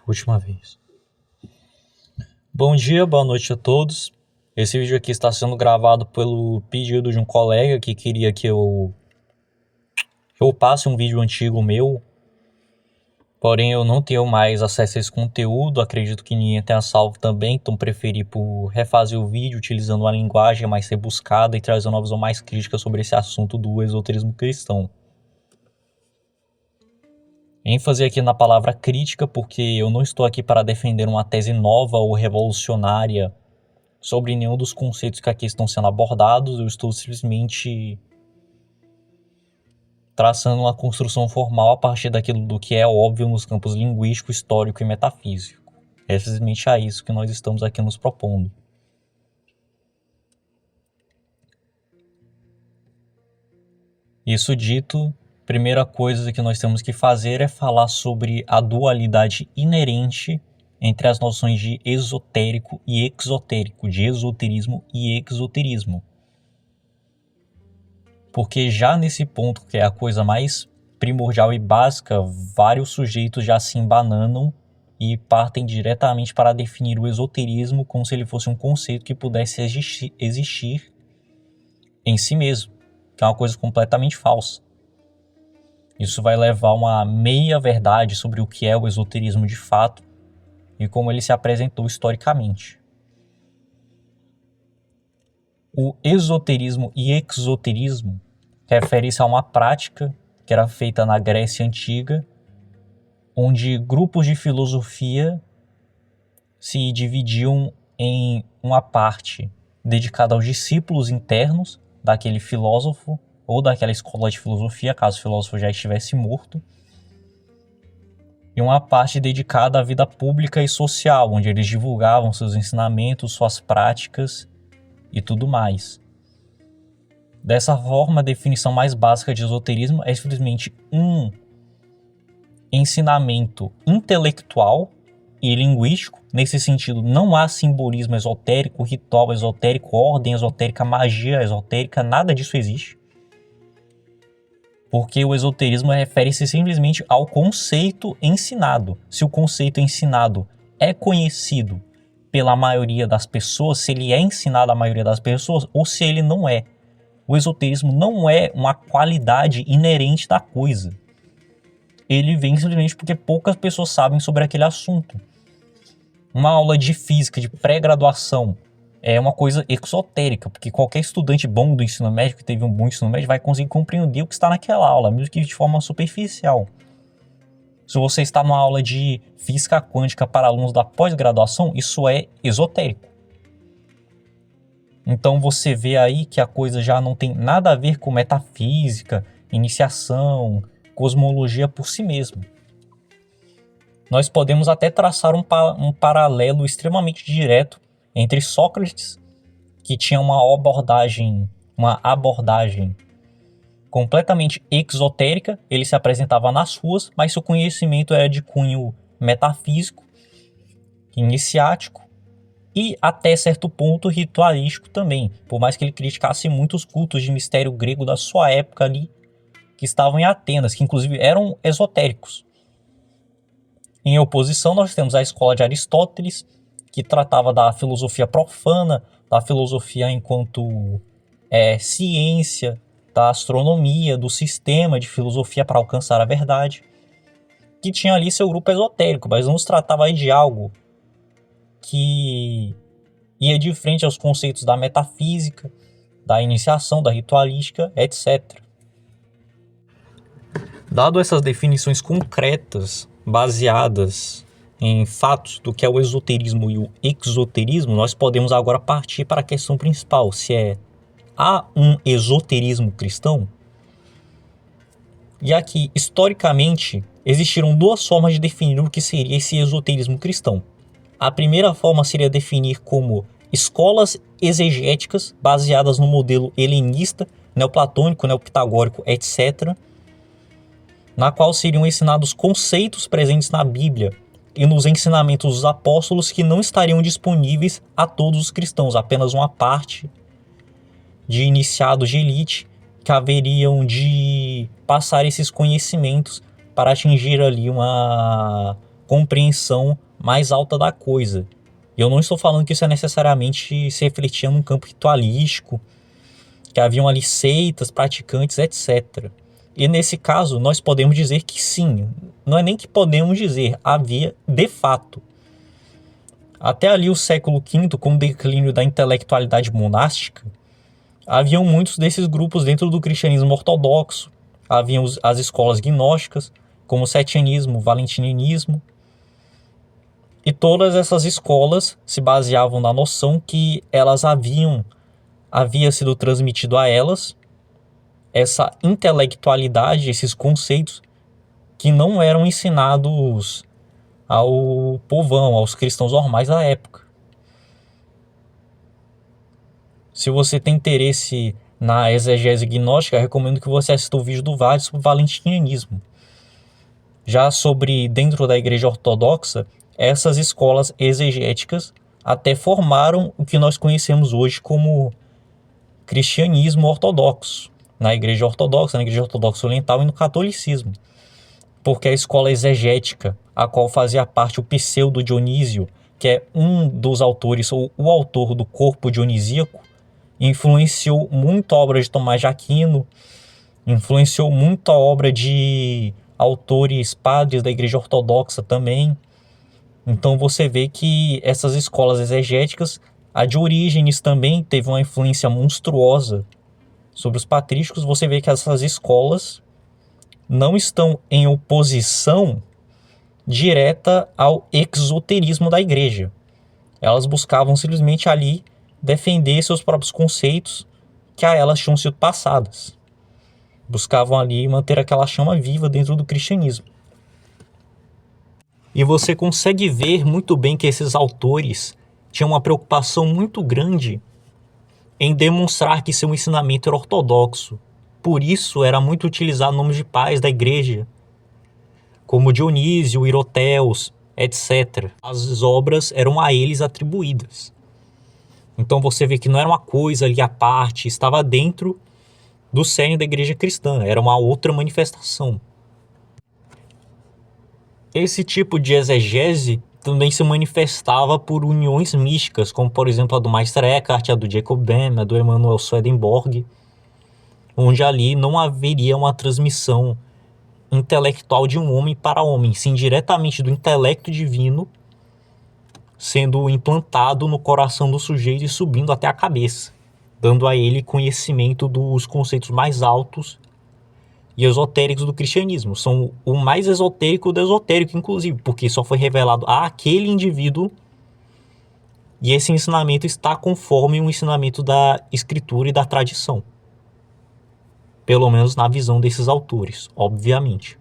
Última vez. Bom dia, boa noite a todos. Esse vídeo aqui está sendo gravado pelo pedido de um colega que queria que eu passe um vídeo antigo meu. Porém, eu não tenho mais acesso a esse conteúdo. Acredito que ninguém tenha salvo também. Então, preferi por refazer o vídeo utilizando uma linguagem mais rebuscada e trazer uma visão mais crítica sobre esse assunto do esoterismo cristão. ênfase aqui na palavra crítica, porque eu não estou aqui para defender uma tese nova ou revolucionária sobre nenhum dos conceitos que aqui estão sendo abordados. Eu estou simplesmente traçando uma construção formal a partir daquilo do que é óbvio nos campos linguístico, histórico e metafísico. É simplesmente a isso que nós estamos aqui nos propondo. Isso dito, primeira coisa que nós temos que fazer é falar sobre a dualidade inerente entre as noções de esotérico e exotérico, de esoterismo e exoterismo. Porque já nesse ponto, que é a coisa mais primordial e básica, vários sujeitos já se embananam e partem diretamente para definir o esoterismo como se ele fosse um conceito que pudesse existir em si mesmo, que é uma coisa completamente falsa. Isso vai levar a uma meia-verdade sobre o que é o esoterismo de fato e como ele se apresentou historicamente. O esoterismo e exoterismo refere-se a uma prática que era feita na Grécia Antiga, onde grupos de filosofia se dividiam em uma parte dedicada aos discípulos internos daquele filósofo ou daquela escola de filosofia, caso o filósofo já estivesse morto, e uma parte dedicada à vida pública e social, onde eles divulgavam seus ensinamentos, suas práticas e tudo mais. Dessa forma, a definição mais básica de esoterismo é simplesmente um ensinamento intelectual e linguístico. Nesse sentido, não há simbolismo esotérico, ritual esotérico, ordem esotérica, magia esotérica, nada disso existe. Porque o esoterismo refere-se simplesmente ao conceito ensinado. Se o conceito ensinado é conhecido pela maioria das pessoas, se ele é ensinado à maioria das pessoas, ou se ele não é. O esoterismo não é uma qualidade inerente da coisa. Ele vem simplesmente porque poucas pessoas sabem sobre aquele assunto. Uma aula de física de pré-graduação é uma coisa exotérica, porque qualquer estudante bom do ensino médio, que teve um bom ensino médio, vai conseguir compreender o que está naquela aula, mesmo que de forma superficial. Se você está numa aula de física quântica para alunos da pós-graduação, isso é esotérico. Então você vê aí que a coisa já não tem nada a ver com metafísica, iniciação, cosmologia por si mesmo. Nós podemos até traçar um paralelo extremamente direto entre Sócrates, que tinha uma abordagem completamente exotérica, ele se apresentava nas ruas, mas seu conhecimento era de cunho metafísico, iniciático, e até certo ponto ritualístico também, por mais que ele criticasse muitos cultos de mistério grego da sua época ali, que estavam em Atenas, que inclusive eram esotéricos. Em oposição, nós temos a escola de Aristóteles, que tratava da filosofia profana, da filosofia enquanto ciência, da astronomia, do sistema de filosofia para alcançar a verdade, que tinha ali seu grupo esotérico, mas não se tratava de algo que ia de frente aos conceitos da metafísica, da iniciação, da ritualística, etc. Dado essas definições concretas, baseadas em fatos do que é o esoterismo e o exoterismo, nós podemos agora partir para a questão principal, se há um esoterismo cristão? E aqui, historicamente, existiram duas formas de definir o que seria esse esoterismo cristão. A primeira forma seria definir como escolas exegéticas baseadas no modelo helenista, neoplatônico, neopitagórico, etc., na qual seriam ensinados conceitos presentes na Bíblia e nos ensinamentos dos apóstolos que não estariam disponíveis a todos os cristãos, apenas uma parte de iniciados de elite que haveriam de passar esses conhecimentos para atingir ali uma compreensão mais alta da coisa. E eu não estou falando que isso necessariamente se refletia num campo ritualístico, que haviam ali seitas, praticantes, etc. E nesse caso, nós podemos dizer que sim. Não é nem que podemos dizer, havia de fato. Até ali o século V, com o declínio da intelectualidade monástica, haviam muitos desses grupos dentro do cristianismo ortodoxo. Haviam as escolas gnósticas, como o setianismo, o valentinianismo. E todas essas escolas se baseavam na noção que elas havia sido transmitido a elas essa intelectualidade, esses conceitos que não eram ensinados ao povão, aos cristãos normais da época. Se você tem interesse na exegese gnóstica, recomendo que você assista o vídeo do Vale sobre o valentinianismo. Já sobre dentro da Igreja Ortodoxa, essas escolas exegéticas até formaram o que nós conhecemos hoje como cristianismo ortodoxo, na Igreja Ortodoxa Oriental e no catolicismo. Porque a escola exegética, a qual fazia parte o Pseudo Dionísio, que é um dos autores, ou o autor do Corpo Dionisíaco, influenciou muito a obra de Tomás de Aquino, influenciou muito a obra de autores padres da Igreja Ortodoxa também. Então você vê que essas escolas exegéticas, a de Orígenes também teve uma influência monstruosa sobre os patrísticos. Você vê que essas escolas não estão em oposição direta ao exoterismo da igreja. Elas buscavam simplesmente ali defender seus próprios conceitos que a elas tinham sido passadas. Buscavam ali manter aquela chama viva dentro do cristianismo. E você consegue ver muito bem que esses autores tinham uma preocupação muito grande em demonstrar que seu ensinamento era ortodoxo. Por isso era muito utilizado nomes de pais da igreja, como Dionísio, Iroteus, etc. As obras eram a eles atribuídas. Então você vê que não era uma coisa ali à parte, estava dentro do cerne da igreja cristã, era uma outra manifestação. Esse tipo de exegese também se manifestava por uniões místicas, como por exemplo a do Meister Eckhart, a do Jacob Böhm, a do Emanuel Swedenborg, onde ali não haveria uma transmissão intelectual de um homem para homem, sim diretamente do intelecto divino sendo implantado no coração do sujeito e subindo até a cabeça, dando a ele conhecimento dos conceitos mais altos e esotéricos do cristianismo. São o mais esotérico do esotérico, inclusive, porque só foi revelado a aquele indivíduo e esse ensinamento está conforme o ensinamento da escritura e da tradição. Pelo menos na visão desses autores, obviamente.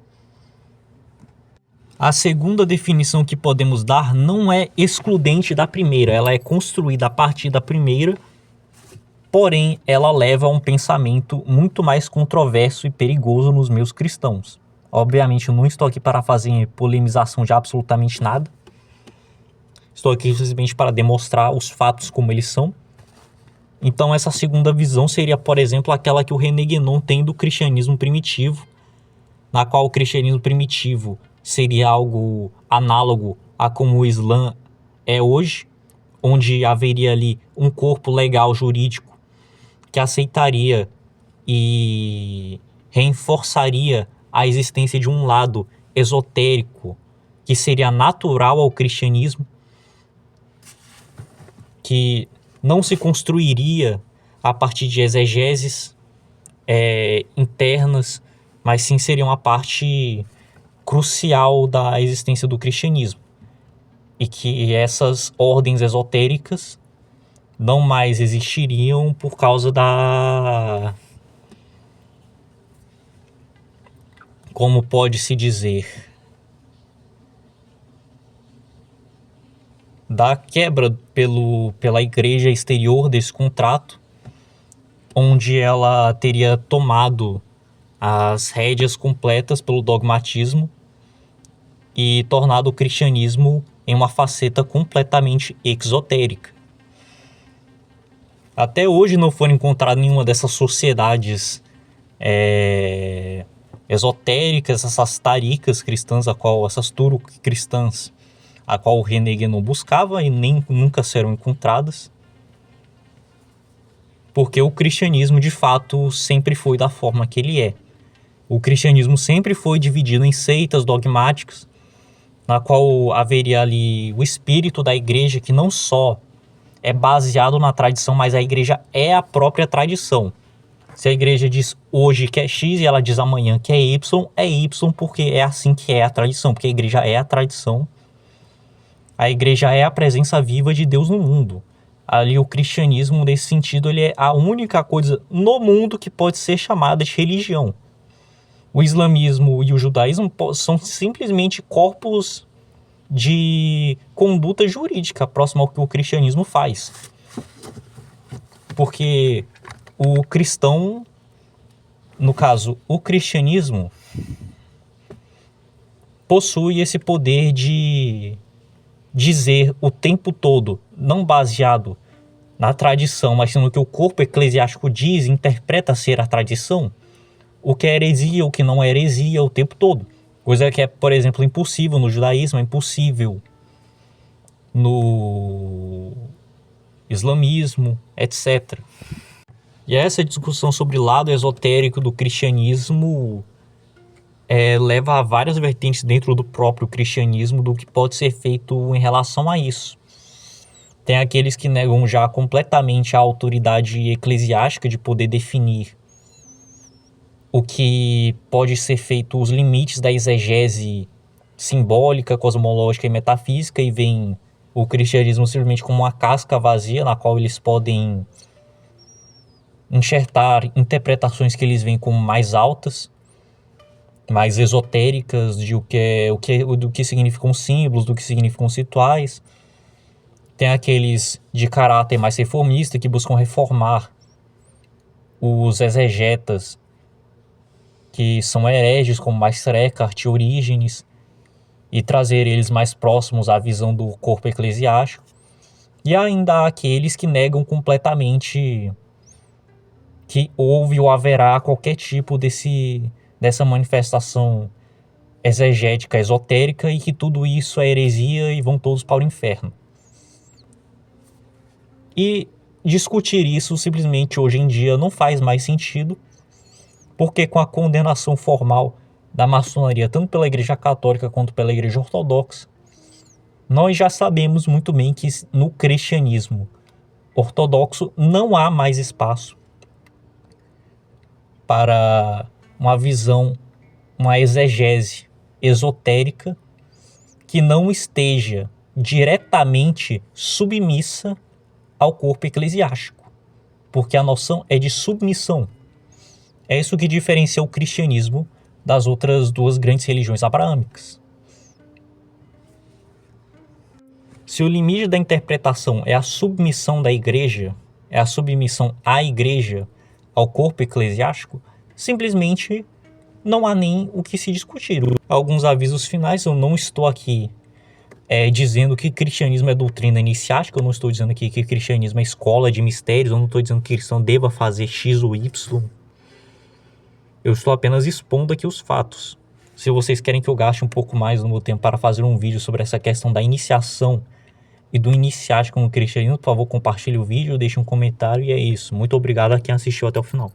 A segunda definição que podemos dar não é excludente da primeira, ela é construída a partir da primeira, porém ela leva a um pensamento muito mais controverso e perigoso nos meus cristãos. Obviamente eu não estou aqui para fazer polemização de absolutamente nada, estou aqui simplesmente para demonstrar os fatos como eles são. Então essa segunda visão seria, por exemplo, aquela que o René Guénon tem do cristianismo primitivo, na qual o cristianismo primitivo seria algo análogo a como o Islã é hoje, onde haveria ali um corpo legal jurídico que aceitaria e reforçaria a existência de um lado esotérico que seria natural ao cristianismo, que não se construiria a partir de exegeses internas, mas sim seria uma parte crucial da existência do cristianismo. E que essas ordens esotéricas não mais existiriam por causa como pode-se dizer, da quebra pela igreja exterior desse contrato, onde ela teria tomado as rédeas completas pelo dogmatismo e tornado o cristianismo em uma faceta completamente exotérica. Até hoje não foi encontrada nenhuma dessas sociedades esotéricas, essas taricas cristãs, essas turcas cristãs, a qual o René Guénon buscava e nem nunca serão encontradas, porque o cristianismo de fato sempre foi da forma que ele é. O cristianismo sempre foi dividido em seitas dogmáticas, na qual haveria ali o espírito da igreja, que não só é baseado na tradição, mas a igreja é a própria tradição. Se a igreja diz hoje que é X e ela diz amanhã que é Y porque é assim que é a tradição, porque a igreja é a tradição. A igreja é a presença viva de Deus no mundo. Ali o cristianismo, nesse sentido, ele é a única coisa no mundo que pode ser chamada de religião. O islamismo e o judaísmo são simplesmente corpos de conduta jurídica próximo ao que o cristianismo faz. Porque o cristão, no caso, o cristianismo, possui esse poder de dizer o tempo todo, não baseado na tradição, mas no que o corpo eclesiástico diz, interpreta ser a tradição, o que é heresia, o que não é heresia o tempo todo. Coisa que é, por exemplo, impossível no judaísmo, é impossível no islamismo, etc. E essa discussão sobre o lado esotérico do cristianismo leva a várias vertentes dentro do próprio cristianismo do que pode ser feito em relação a isso. Tem aqueles que negam já completamente a autoridade eclesiástica de poder definir o que pode ser feito, os limites da exegese simbólica, cosmológica e metafísica, e veem o cristianismo simplesmente como uma casca vazia na qual eles podem enxertar interpretações que eles veem como mais altas, mais esotéricas do que significam símbolos, do que significam rituais. Tem aqueles de caráter mais reformista que buscam reformar os exegetas que são hereges, como Maestro Eckhart e Orígenes, e trazer eles mais próximos à visão do corpo eclesiástico. E ainda há aqueles que negam completamente que houve ou haverá qualquer tipo dessa manifestação exegética, esotérica, e que tudo isso é heresia e vão todos para o inferno. E discutir isso simplesmente hoje em dia não faz mais sentido, porque com a condenação formal da maçonaria, tanto pela Igreja Católica quanto pela Igreja Ortodoxa, nós já sabemos muito bem que no cristianismo ortodoxo não há mais espaço para uma visão, uma exegese esotérica que não esteja diretamente submissa ao corpo eclesiástico, porque a noção é de submissão. É isso que diferencia o cristianismo das outras duas grandes religiões abraâmicas. Se o limite da interpretação é a submissão da igreja, é a submissão à igreja, ao corpo eclesiástico, simplesmente não há nem o que se discutir. Alguns avisos finais: eu não estou aqui dizendo que cristianismo é doutrina iniciática, eu não estou dizendo aqui que cristianismo é escola de mistérios, eu não estou dizendo que o cristão deva fazer X ou Y. Eu estou apenas expondo aqui os fatos. Se vocês querem que eu gaste um pouco mais do meu tempo para fazer um vídeo sobre essa questão da iniciação e do iniciático no cristianismo, por favor, compartilhe o vídeo, deixe um comentário e é isso. Muito obrigado a quem assistiu até o final.